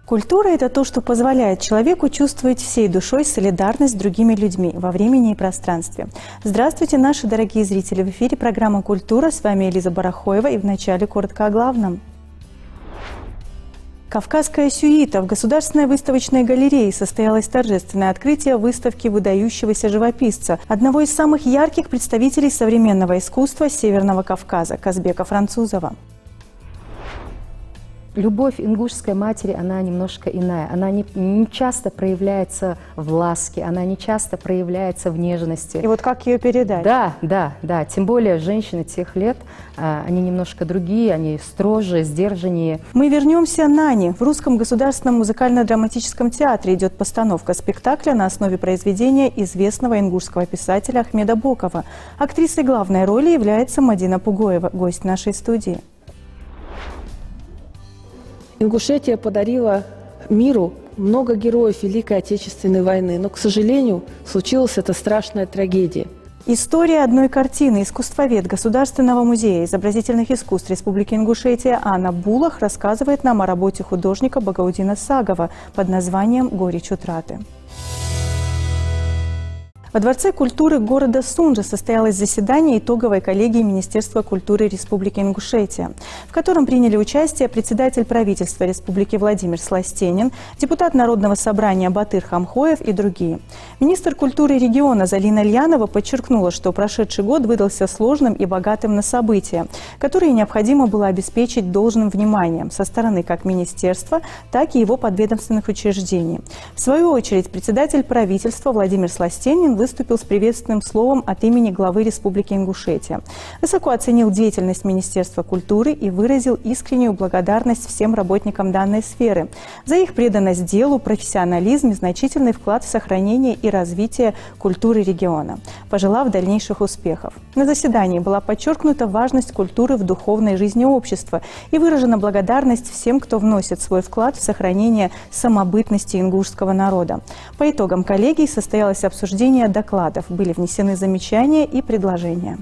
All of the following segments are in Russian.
Культура – это то, что позволяет человеку чувствовать всей душой солидарность с другими людьми во времени и пространстве. Здравствуйте, наши дорогие зрители! В эфире программа «Культура». С вами Элиза Барахоева, и вначале коротко о главном. Кавказская сюита. В Государственной выставочной галерее состоялось торжественное открытие выставки выдающегося живописца, одного из самых ярких представителей современного искусства Северного Кавказа – Казбека Французова. Любовь ингушской матери, она немножко иная. Она не часто проявляется в ласке, она не часто проявляется в нежности. И вот как ее передать? Да. Тем более женщины тех лет, они немножко другие, они строже, сдержаннее. Мы вернемся Нани. В Русском государственном музыкально-драматическом театре идет постановка спектакля на основе произведения известного ингушского писателя Ахмеда Бокова. Актрисой главной роли является Мадина Пугоева, гость нашей студии. Ингушетия подарила миру много героев Великой Отечественной войны, но, к сожалению, случилась эта страшная трагедия. История одной картины. Искусствовед Государственного музея изобразительных искусств Республики Ингушетия Анна Булах рассказывает нам о работе художника Багаудина Сагова под названием «Горечь утраты». Во Дворце культуры города Сунжа состоялось заседание итоговой коллегии Министерства культуры Республики Ингушетия, в котором приняли участие председатель правительства Республики Владимир Сластенин, депутат Народного собрания Батыр Хамхоев и другие. Министр культуры региона Залина Ильянова подчеркнула, что прошедший год выдался сложным и богатым на события, которые необходимо было обеспечить должным вниманием со стороны как министерства, так и его подведомственных учреждений. В свою очередь, председатель правительства Владимир Сластенин выступил с приветственным словом от имени главы Республики Ингушетия. Высоко оценил деятельность Министерства культуры и выразил искреннюю благодарность всем работникам данной сферы за их преданность делу, профессионализм и значительный вклад в сохранение и развитие культуры региона, пожелав дальнейших успехов. На заседании была подчеркнута важность культуры в духовной жизни общества и выражена благодарность всем, кто вносит свой вклад в сохранение самобытности ингушского народа. По итогам коллегии состоялось обсуждение докладов, были внесены замечания и предложения.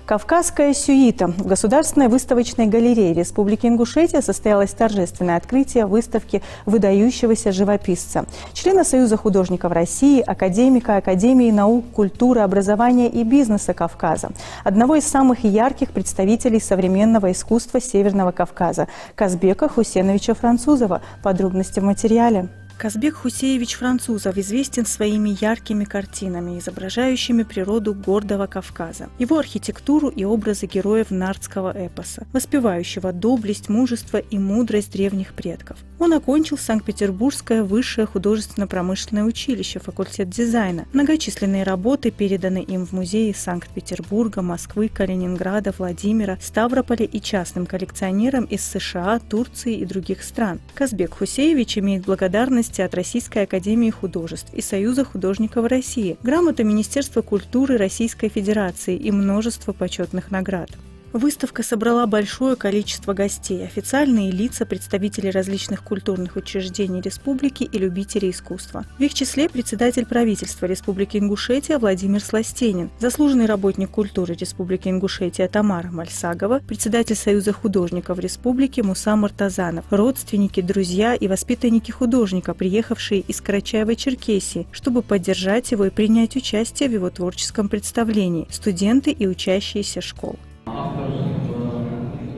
Кавказская сюита. В Государственной выставочной галерее Республики Ингушетия состоялось торжественное открытие выставки выдающегося живописца, члена Союза художников России, академика Академии наук, культуры, образования и бизнеса Кавказа, одного из самых ярких представителей современного искусства Северного Кавказа – Казбека Хусеновича Французова. Подробности в материале. Казбек Хусеевич Французов известен своими яркими картинами, изображающими природу гордого Кавказа, его архитектуру и образы героев нардского эпоса, воспевающего доблесть, мужество и мудрость древних предков. Он окончил Санкт-Петербургское высшее художественно-промышленное училище, факультет дизайна. Многочисленные работы переданы им в музеи Санкт-Петербурга, Москвы, Калининграда, Владимира, Ставрополя и частным коллекционерам из США, Турции и других стран. Казбек Хусеевич имеет благодарность от Российской академии художеств и Союза художников России, грамота Министерства культуры Российской Федерации и множество почетных наград. Выставка собрала большое количество гостей, официальные лица, представители различных культурных учреждений республики и любителей искусства. В их числе председатель правительства Республики Ингушетия Владимир Сластенин, заслуженный работник культуры Республики Ингушетия Тамара Мальсагова, председатель Союза художников Республики Муса Муртазанов, родственники, друзья и воспитанники художника, приехавшие из Карачаева-Черкесии, чтобы поддержать его и принять участие в его творческом представлении, студенты и учащиеся школ. Автор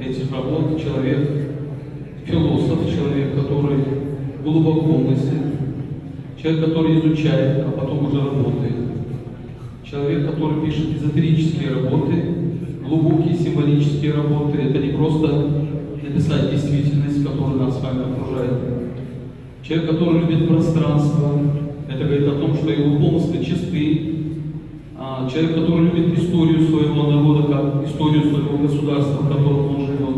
этих работ – человек, философ, человек, который глубоко мыслит, человек, который изучает, а потом уже работает, человек, который пишет эзотерические работы, глубокие символические работы. Это не просто написать действительность, которая нас с вами окружает. Человек, который любит пространство, это говорит о том, что его помыслы чисты. Человек, который любит историю своего народа, как историю своего государства, в котором он живет.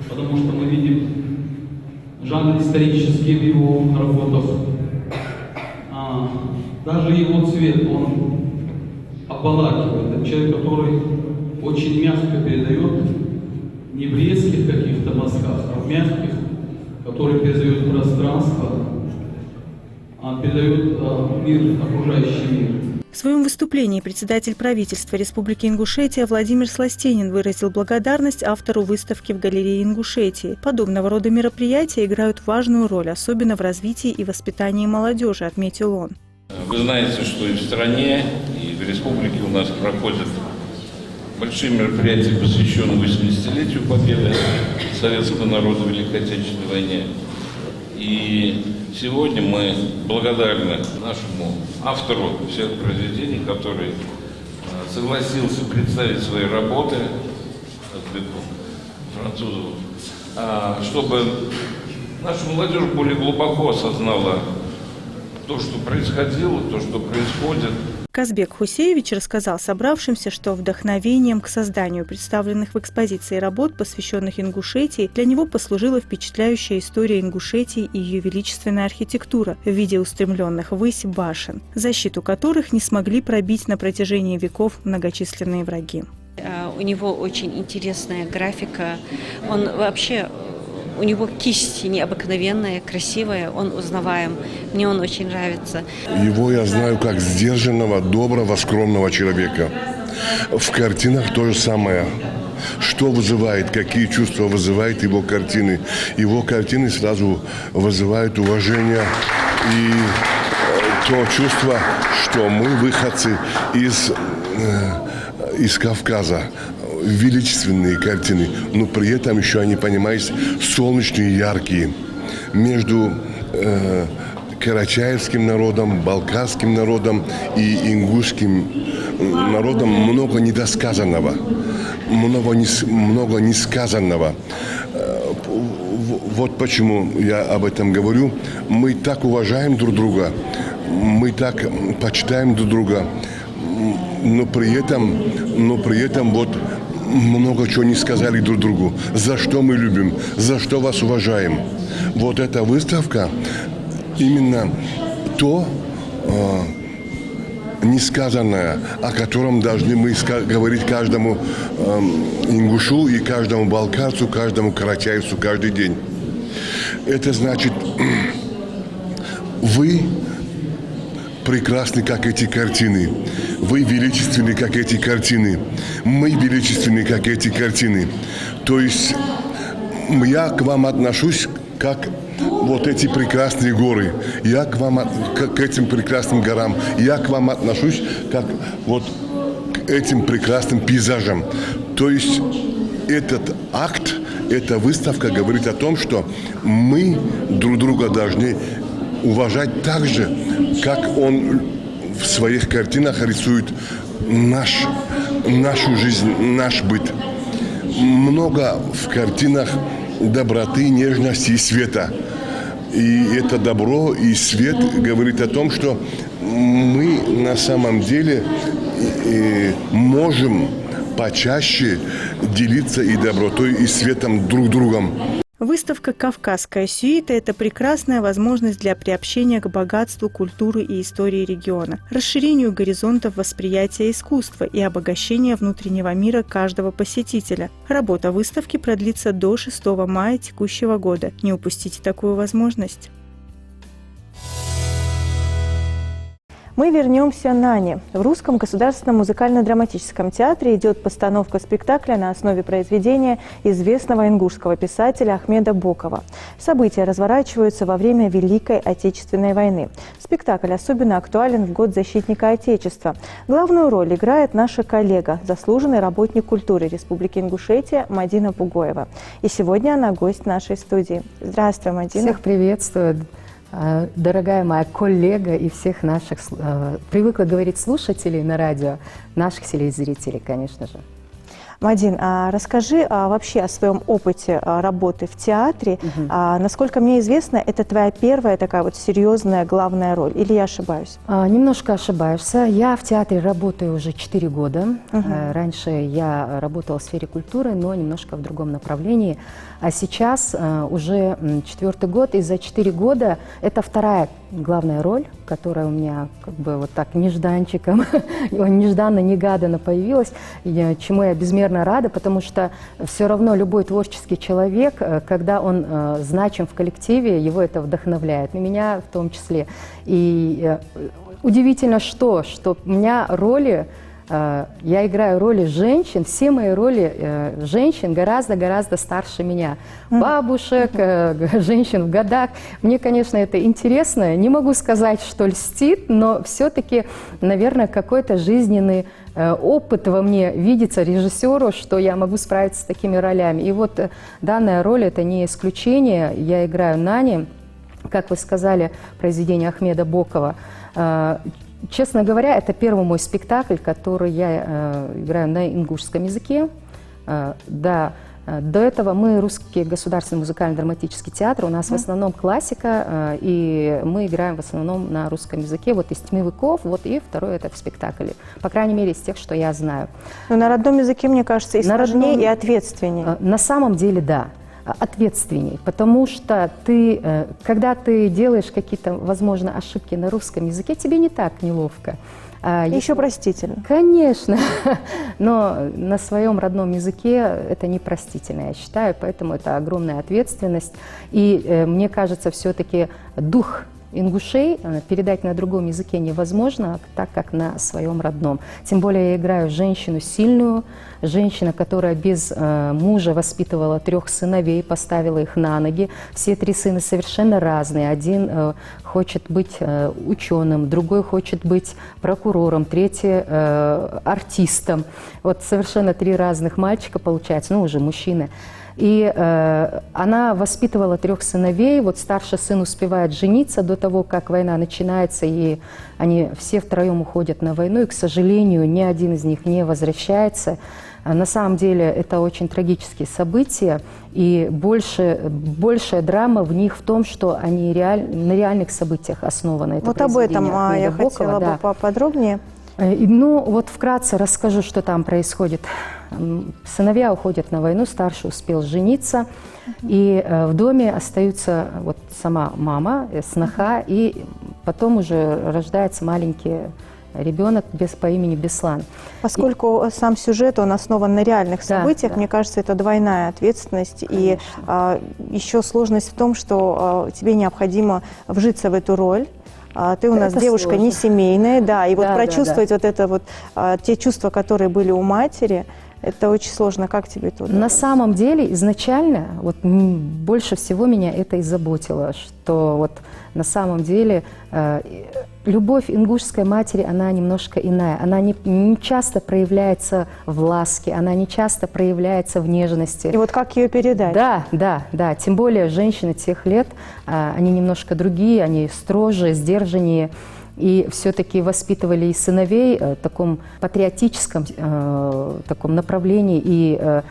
Потому что мы видим жанр исторический в его работах. Даже его цвет, он обволакивает. Это человек, который очень мягко передает, не в резких каких-то мазках, а в мягких, который передает пространство, передает мир, окружающий мир. В своем выступлении председатель правительства Республики Ингушетия Владимир Сластенин выразил благодарность автору выставки в галерее Ингушетии. Подобного рода мероприятия играют важную роль, особенно в развитии и воспитании молодежи, отметил он. Вы знаете, что и в стране, и в республике у нас проходят большие мероприятия, посвященные 80-летию победы советского народа в Великой Отечественной войне. И сегодня мы благодарны нашему автору всех произведений, который согласился представить свои работы, французов, чтобы наша молодежь более глубоко осознала то, что происходило, то, что происходит. Казбек Хусеевич рассказал собравшимся, что вдохновением к созданию представленных в экспозиции работ, посвященных Ингушетии, для него послужила впечатляющая история Ингушетии и ее величественная архитектура в виде устремленных ввысь башен, защиту которых не смогли пробить на протяжении веков многочисленные враги. У него очень интересная графика. У него кисть необыкновенная, красивая, он узнаваем. Мне он очень нравится. Его я знаю как сдержанного, доброго, скромного человека. В картинах то же самое. Что вызывает, какие чувства вызывают его картины? Его картины сразу вызывают уважение и то чувство, что мы выходцы из Кавказа. Величественные картины, но при этом еще они, понимаете, солнечные, яркие. Между карачаевским народом, балкарским народом и ингушским народом много недосказанного, много несказанного. Вот почему я об этом говорю. Мы так уважаем друг друга, мы так почитаем друг друга, но при этом вот много чего не сказали друг другу. За что мы любим, за что вас уважаем. Вот эта выставка именно то несказанное, о котором должны мы говорить каждому ингушу и каждому балкарцу, каждому карачаевцу каждый день. Это значит, вы прекрасны, как эти картины. Вы величественны, как эти картины. Мы величественны, как эти картины. То есть я к вам отношусь, как вот эти прекрасные горы. Я к вам, к этим прекрасным горам. Я к вам отношусь, как вот к этим прекрасным пейзажам. То есть этот акт, эта выставка говорит о том, что мы друг друга должны уважать так же, как он в своих картинах рисует нашу жизнь, наш быт. Много в картинах доброты, нежности и света. И это добро и свет говорит о том, что мы на самом деле можем почаще делиться и добротой, и светом друг другом. Выставка «Кавказская сюита» – это прекрасная возможность для приобщения к богатству культуры и истории региона, расширению горизонтов восприятия искусства и обогащения внутреннего мира каждого посетителя. Работа выставки продлится до 6 мая текущего года. Не упустите такую возможность. Мы вернемся на Не. В Русском государственном музыкально-драматическом театре идет постановка спектакля на основе произведения известного ингушского писателя Ахмеда Бокова. События разворачиваются во время Великой Отечественной войны. Спектакль особенно актуален в год защитника Отечества. Главную роль играет наша коллега, заслуженный работник культуры Республики Ингушетия Мадина Пугоева. И сегодня она гость нашей студии. Здравствуй, Мадина. Всех приветствую. Дорогая моя коллега и всех наших, привыкла говорить слушателей на радио, наших телезрителей, конечно же. Мадин, расскажи вообще о своем опыте работы в театре. Насколько мне известно, это твоя первая такая вот серьезная главная роль, или я ошибаюсь? Немножко ошибаешься. Я в театре работаю уже 4 года. Раньше я работала в сфере культуры, но немножко в другом направлении. А сейчас уже 4-й год, и за 4 года это вторая главная роль, которая у меня как бы вот так нежданчиком, нежданно-негаданно появилась, чему я безмерно рада, потому что все равно любой творческий человек, когда он значим в коллективе, его это вдохновляет, и меня в том числе. И удивительно, что у меня роли, я играю роли женщин, все мои роли женщин гораздо старше меня. Бабушек, женщин в годах. Мне, конечно, это интересно. Не могу сказать, что льстит, но все-таки, наверное, какой-то жизненный опыт во мне видится режиссеру, что я могу справиться с такими ролями. И вот данная роль – это не исключение. Я играю Нани, как вы сказали, произведение Ахмеда Бокова. Честно говоря, это первый мой спектакль, который я играю на ингушском языке. Да, до этого мы русский государственный музыкально-драматический театр, у нас в основном классика, и мы играем в основном на русском языке. Вот из «Тьмы веков», вот и второй это в спектакле. По крайней мере, из тех, что я знаю. Но на родном языке, мне кажется, и сложнее, и ответственнее. На самом деле, да. Ответственней, потому что ты, когда ты делаешь какие-то, возможно, ошибки на русском языке, тебе не так неловко. Еще простительно. Конечно, но на своем родном языке это непростительно, я считаю, поэтому это огромная ответственность. И мне кажется, все-таки дух ингушей передать на другом языке невозможно, так как на своем родном. Тем более я играю женщину сильную, женщина, которая без мужа воспитывала 3 сыновей, поставила их на ноги. Все 3 сына совершенно разные. Один хочет быть ученым, другой хочет быть прокурором, третий артистом. Вот совершенно 3 разных мальчика получается, ну уже мужчины. И она воспитывала 3 сыновей. Вот старший сын успевает жениться до того, как война начинается, и они все втроем уходят на войну, и, к сожалению, ни один из них не возвращается. На самом деле это очень трагические события, и большая драма в них в том, что они на реальных событиях основаны. Это вот об этом я Бокова, хотела бы поподробнее. Ну, вот вкратце расскажу, что там происходит. Сыновья уходят на войну, старший успел жениться, и в доме остаются вот сама мама, сноха, и потом уже рождается маленький ребенок по имени Беслан. Поскольку сам сюжет, он основан на реальных событиях, да. Мне кажется, это двойная ответственность. Конечно. И еще сложность в том, что тебе необходимо вжиться в эту роль. Ты у нас это девушка сложно. Не семейная, да, и вот Да, прочувствовать да. вот это вот, те чувства, которые были у матери, это очень сложно. Как тебе это удалось? На самом деле, изначально, вот больше всего меня это и заботило, что вот на самом деле любовь ингушской матери, она немножко иная. Она не часто проявляется в ласке, она не часто проявляется в нежности. И вот как ее передать? Да. Тем более женщины тех лет, они немножко другие, они строже, сдержаннее. И все-таки воспитывали и сыновей в таком патриотическом таком направлении. И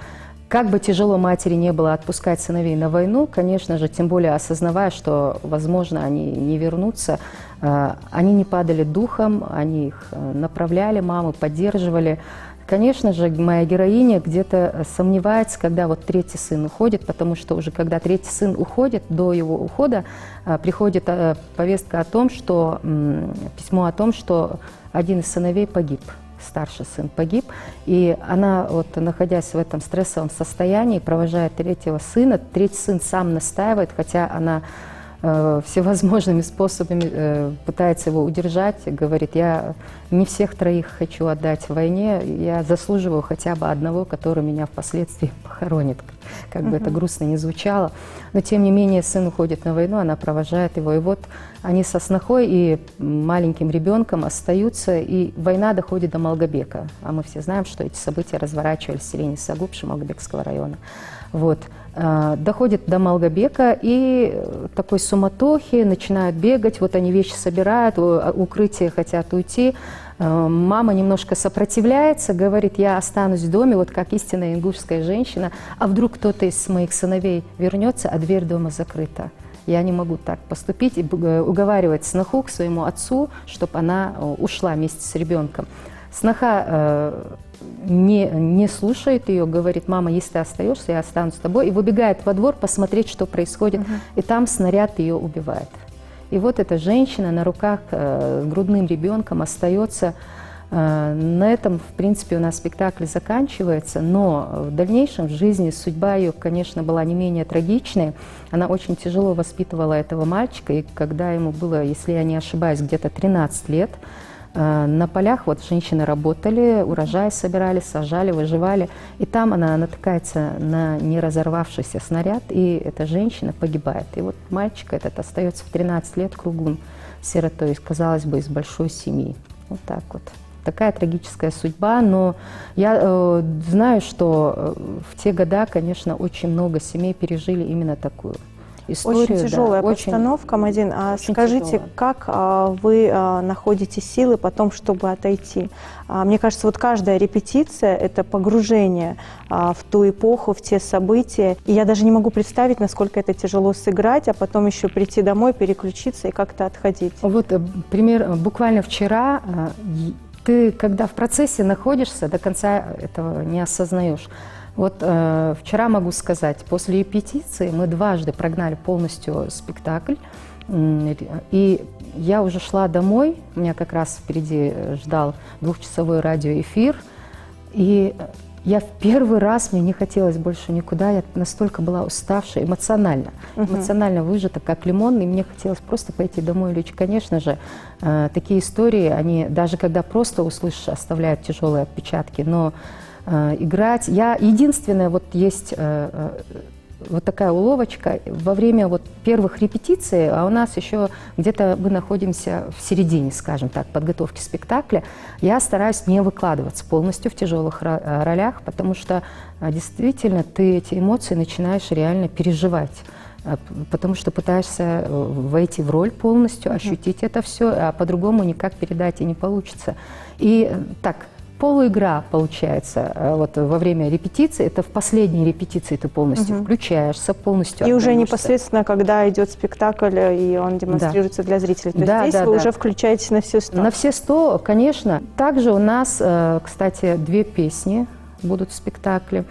как бы тяжело матери не было отпускать сыновей на войну, конечно же, тем более осознавая, что, возможно, они не вернутся, они не падали духом, они их направляли, мамы поддерживали. Конечно же, моя героиня где-то сомневается, когда вот 3-й сын уходит, потому что уже когда 3-й сын уходит, до его ухода приходит повестка о том, что, письмо о том, что один из сыновей погиб, старший сын погиб, и она, вот, находясь в этом стрессовом состоянии, провожает 3-го сына, 3-й сын сам настаивает, хотя она всевозможными способами пытается его удержать, говорит, я не всех 3 хочу отдать войне, я заслуживаю хотя бы одного, который меня впоследствии похоронит, как бы это грустно не звучало. Но тем не менее сын уходит на войну, она провожает его, и вот они со снохой и маленьким ребенком остаются, и война доходит до Малгобека, а мы все знаем, что эти события разворачивались в селении Сагупши Малгобекского района. Вот. Доходит до Малгобека, и такой суматохи, начинают бегать, вот они вещи собирают, укрытие хотят уйти. Мама немножко сопротивляется, говорит, я останусь в доме, вот как истинная ингушская женщина, а вдруг кто-то из моих сыновей вернется, а дверь дома закрыта. Я не могу так поступить, и уговаривать сноху к своему отцу, чтобы она ушла вместе с ребенком. Сноха не слушает ее, говорит, мама, если ты остаешься, я останусь с тобой, и выбегает во двор посмотреть, что происходит, и там снаряд ее убивает. И вот эта женщина на руках с грудным ребенком остается На этом, в принципе, у нас спектакль заканчивается, но в дальнейшем в жизни судьба ее, конечно, была не менее трагичной. Она очень тяжело воспитывала этого мальчика, и когда ему было, если я не ошибаюсь, где-то 13 лет, на полях вот женщины работали, урожай собирали, сажали, выживали, и там она натыкается на неразорвавшийся снаряд, и эта женщина погибает. И вот мальчик этот остается в 13 лет круглым сиротой, казалось бы, из большой семьи. Вот так вот. Такая трагическая судьба, но я знаю, что в те года, конечно, очень много семей пережили именно такую историю. Очень тяжелая да, постановка, Мадин. А очень скажите, тяжелая. как вы находите силы потом, чтобы отойти? Мне кажется, вот каждая репетиция – это погружение в ту эпоху, в те события. И я даже не могу представить, насколько это тяжело сыграть, а потом еще прийти домой, переключиться и как-то отходить. Вот пример. Буквально вчера ты, когда в процессе находишься, до конца этого не осознаешь. Вот вчера могу сказать, после репетиции мы дважды прогнали полностью спектакль, и я уже шла домой, у меня как раз впереди ждал 2-часовой радиоэфир, и я в первый раз, мне не хотелось больше никуда, я настолько была уставшая эмоционально, эмоционально выжата, как лимон, и мне хотелось просто пойти домой и лечь. Конечно же, такие истории, они даже когда просто услышишь, оставляют тяжелые отпечатки, но играть. Единственное, вот есть вот такая уловочка, во время вот первых репетиций, а у нас еще где-то мы находимся в середине, скажем так, подготовки спектакля, я стараюсь не выкладываться полностью в тяжелых ролях, потому что действительно ты эти эмоции начинаешь реально переживать. Потому что пытаешься войти в роль полностью, ощутить это все, а по-другому никак передать и не получится. И так, полуигра получается вот во время репетиции, это в последней репетиции ты полностью включаешься, полностью И уже отдаешься. непосредственно, когда идет спектакль, и он демонстрируется для зрителей. То есть здесь вы уже включаетесь на все 100. На все 100, конечно. Также у нас, кстати, 2 песни будут в спектакле.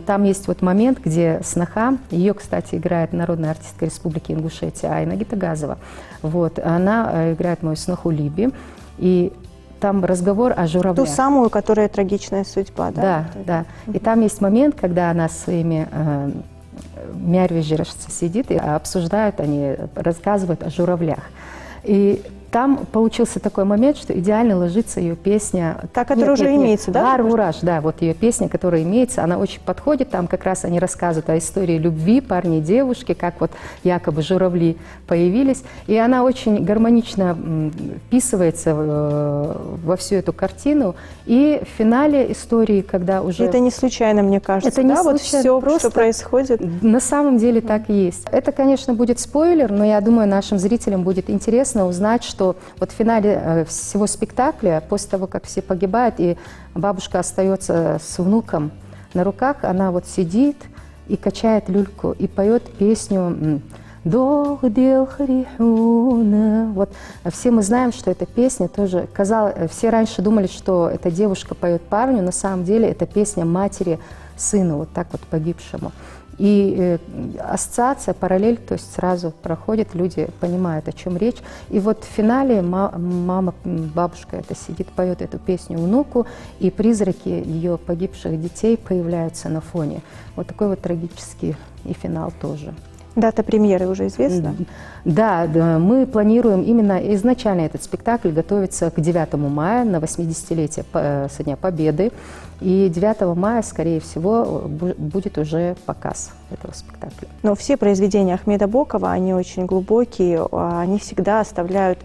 Там есть вот момент, где сноха, ее, кстати, играет народная артистка Республики Ингушетия Айна Гитагазова. Вот, она играет мою сноху Либи, и там разговор о журавлях. Ту самую, которая трагичная судьба, да? Да, да. И там есть момент, когда она своими мярвежершцы сидит и обсуждают, они рассказывают о журавлях. И там получился такой момент, что идеально ложится ее песня. Та, которая уже имеется, да? Гар-Ураж, да, вот ее песня, которая имеется, она очень подходит. Там как раз они рассказывают о истории любви парня и девушки, как вот якобы журавли появились. И она очень гармонично вписывается во всю эту картину. И в финале истории, когда уже... Это не случайно, мне кажется, это не да? Вот случайно, все, просто что происходит. На самом деле так и есть. Это, конечно, будет спойлер, но я думаю, нашим зрителям будет интересно узнать, что вот в финале всего спектакля, после того, как все погибают, и бабушка остается с внуком на руках, она вот сидит и качает люльку, и поет песню «Дох дел хрихуна». Вот все мы знаем, что эта песня тоже, все раньше думали, что эта девушка поет парню, на самом деле это песня матери сыну, вот так вот погибшему. И ассоциация, параллель, то есть сразу проходит, люди понимают, о чем речь. И вот в финале мама, бабушка это сидит, поет эту песню внуку, и призраки ее погибших детей появляются на фоне. Вот такой вот трагический и финал тоже. Дата премьеры уже известна? Да, мы планируем именно изначально этот спектакль готовится к 9 мая, на 80-летие со Дня Победы. И 9 мая, скорее всего, будет уже показ этого спектакля. Но все произведения Ахмеда Бокова, они очень глубокие, они всегда оставляют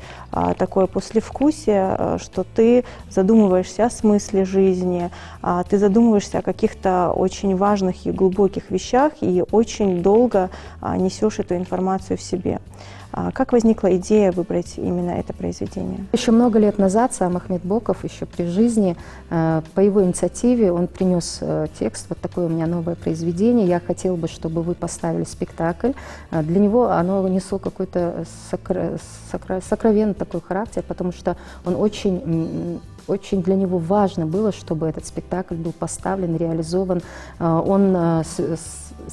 такое послевкусие, что ты задумываешься о смысле жизни, ты задумываешься о каких-то очень важных и глубоких вещах и очень долго несешь эту информацию в себе. Как возникла идея выбрать именно это произведение? Еще много лет назад сам Ахмед Боков, еще при жизни, по его инициативе, он принес текст, вот такое у меня новое произведение. Я хотела бы, чтобы вы поставили спектакль. Для него оно несло какой-то сокровенный такой характер, потому что он очень очень для него важно было, чтобы этот спектакль был поставлен, реализован. Он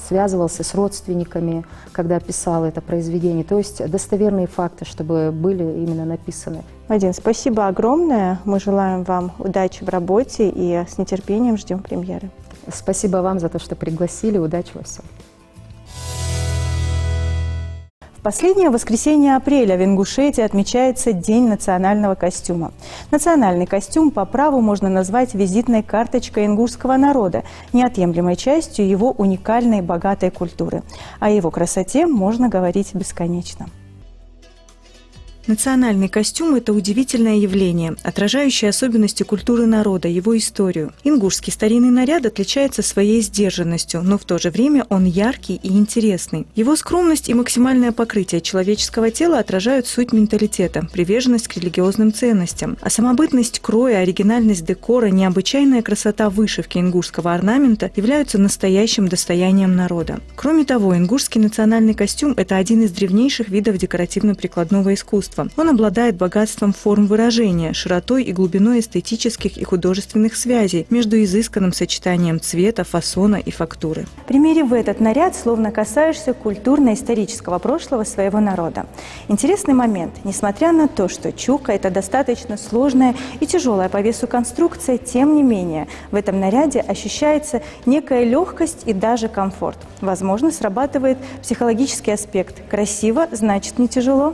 связывался с родственниками, когда писал это произведение. То есть достоверные факты, чтобы были именно написаны. Вадим, спасибо огромное. Мы желаем вам удачи в работе и с нетерпением ждем премьеры. Спасибо вам за то, что пригласили. Удачи во всем. В последнее воскресенье апреля в Ингушетии отмечается День национального костюма. Национальный костюм по праву можно назвать визитной карточкой ингушского народа, неотъемлемой частью его уникальной богатой культуры. О его красоте можно говорить бесконечно. Национальный костюм – это удивительное явление, отражающее особенности культуры народа, его историю. Ингушский старинный наряд отличается своей сдержанностью, но в то же время он яркий и интересный. Его скромность и максимальное покрытие человеческого тела отражают суть менталитета, приверженность к религиозным ценностям. А самобытность кроя, оригинальность декора, необычайная красота вышивки ингушского орнамента являются настоящим достоянием народа. Кроме того, ингушский национальный костюм – это один из древнейших видов декоративно-прикладного искусства. Он обладает богатством форм выражения, широтой и глубиной эстетических и художественных связей между изысканным сочетанием цвета, фасона и фактуры. Примерив этот наряд, словно касаешься культурно-исторического прошлого своего народа. Интересный момент. Несмотря на то, что чука – это достаточно сложная и тяжелая по весу конструкция, тем не менее, в этом наряде ощущается некая легкость и даже комфорт. Возможно, срабатывает психологический аспект. Красиво – значит не тяжело.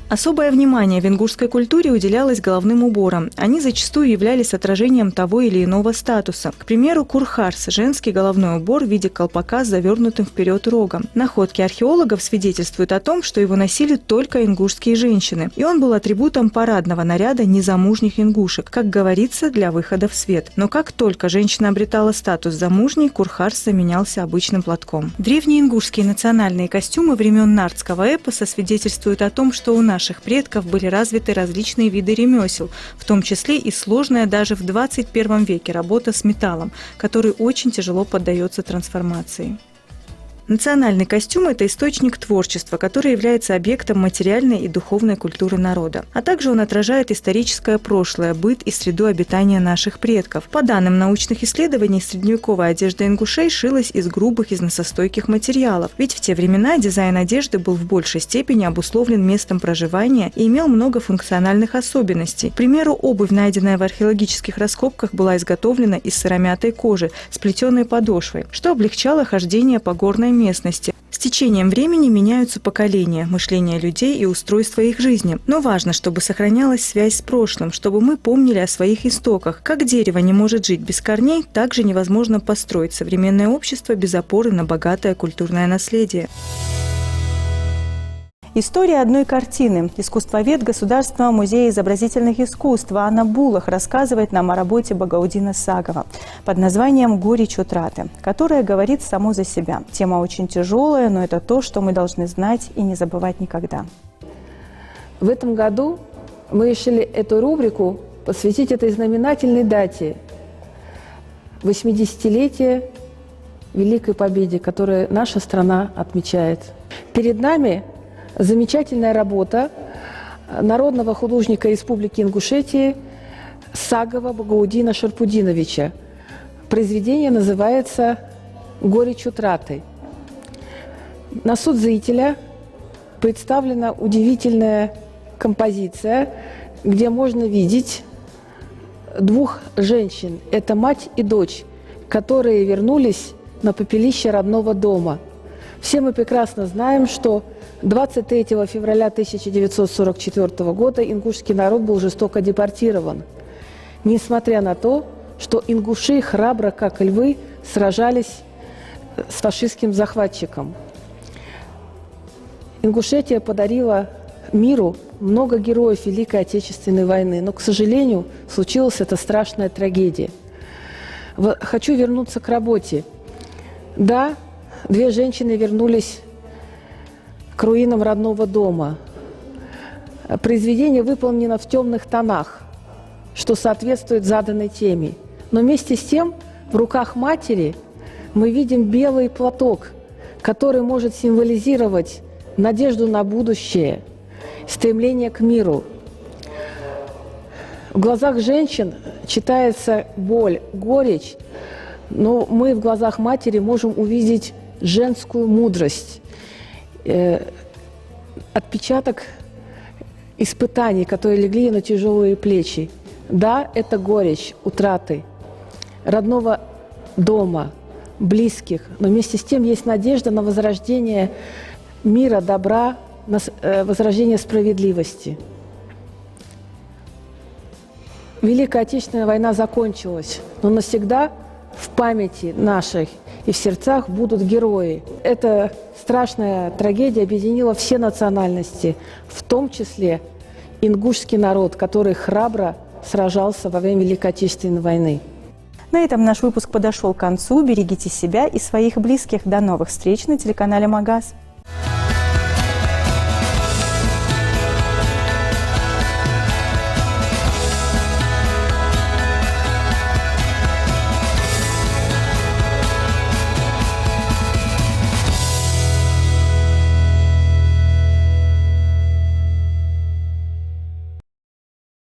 Особое внимание в ингушской культуре уделялось головным уборам. Они зачастую являлись отражением того или иного статуса. К примеру, курхарс – женский головной убор в виде колпака с завернутым вперед рогом. Находки археологов свидетельствуют о том, что его носили только ингушские женщины, и он был атрибутом парадного наряда незамужних ингушек, как говорится, для выхода в свет. Но как только женщина обретала статус замужней, курхарс заменялся обычным платком. Древние ингушские национальные костюмы времен нардского эпоса свидетельствуют о том, что у наших предков были развиты различные виды ремесел, в том числе и сложная даже в 21 веке работа с металлом, который очень тяжело поддается трансформации. Национальный костюм – это источник творчества, который является объектом материальной и духовной культуры народа. А также он отражает историческое прошлое, быт и среду обитания наших предков. По данным научных исследований, средневековая одежда ингушей шилась из грубых износостойких материалов. Ведь в те времена дизайн одежды был в большей степени обусловлен местом проживания и имел много функциональных особенностей. К примеру, обувь, найденная в археологических раскопках, была изготовлена из сыромятой кожи с плетеной подошвой, что облегчало хождение по горной местности. С течением времени меняются поколения, мышление людей и устройство их жизни. Но важно, чтобы сохранялась связь с прошлым, чтобы мы помнили о своих истоках. Как дерево не может жить без корней, так же невозможно построить современное общество без опоры на богатое культурное наследие. История одной картины. Искусствовед Государственного музея изобразительных искусств Анна Булах рассказывает нам о работе Багаудина Сагова под названием «Горечь утраты», которая говорит само за себя. Тема очень тяжелая, но это то, что мы должны знать и не забывать никогда. В этом году мы решили эту рубрику посвятить этой знаменательной дате – 80-летие Великой Победы, которую наша страна отмечает. Перед нами замечательная работа народного художника Республики Ингушетии Сагова Багаудина Шарпудиновича. Произведение называется «Горечь утраты». На суд зрителя представлена удивительная композиция, где можно видеть двух женщин, это мать и дочь, которые вернулись на попелище родного дома. Все мы прекрасно знаем, что 23 февраля 1944 года ингушский народ был жестоко депортирован. Несмотря на то, что ингуши храбро, как львы, сражались с фашистским захватчиком. Ингушетия подарила миру много героев Великой Отечественной войны, но, к сожалению, случилась эта страшная трагедия. Хочу вернуться к работе. Да, две женщины вернулись к руинам родного дома. Произведение выполнено в темных тонах, что соответствует заданной теме. Но вместе с тем в руках матери мы видим белый платок, который может символизировать надежду на будущее, стремление к миру. В глазах женщин читается боль, горечь, но мы в глазах матери можем увидеть женскую мудрость, отпечаток испытаний, которые легли на тяжелые плечи. Да, это горечь утраты родного дома, близких, но вместе с тем есть надежда на возрождение мира, добра, на возрождение справедливости. Великая Отечественная война закончилась, но навсегда в памяти нашей и в сердцах будут герои. Эта страшная трагедия объединила все национальности, в том числе ингушский народ, который храбро сражался во время Великой Отечественной войны. На этом наш выпуск подошел к концу. Берегите себя и своих близких. До новых встреч на телеканале «Магаз».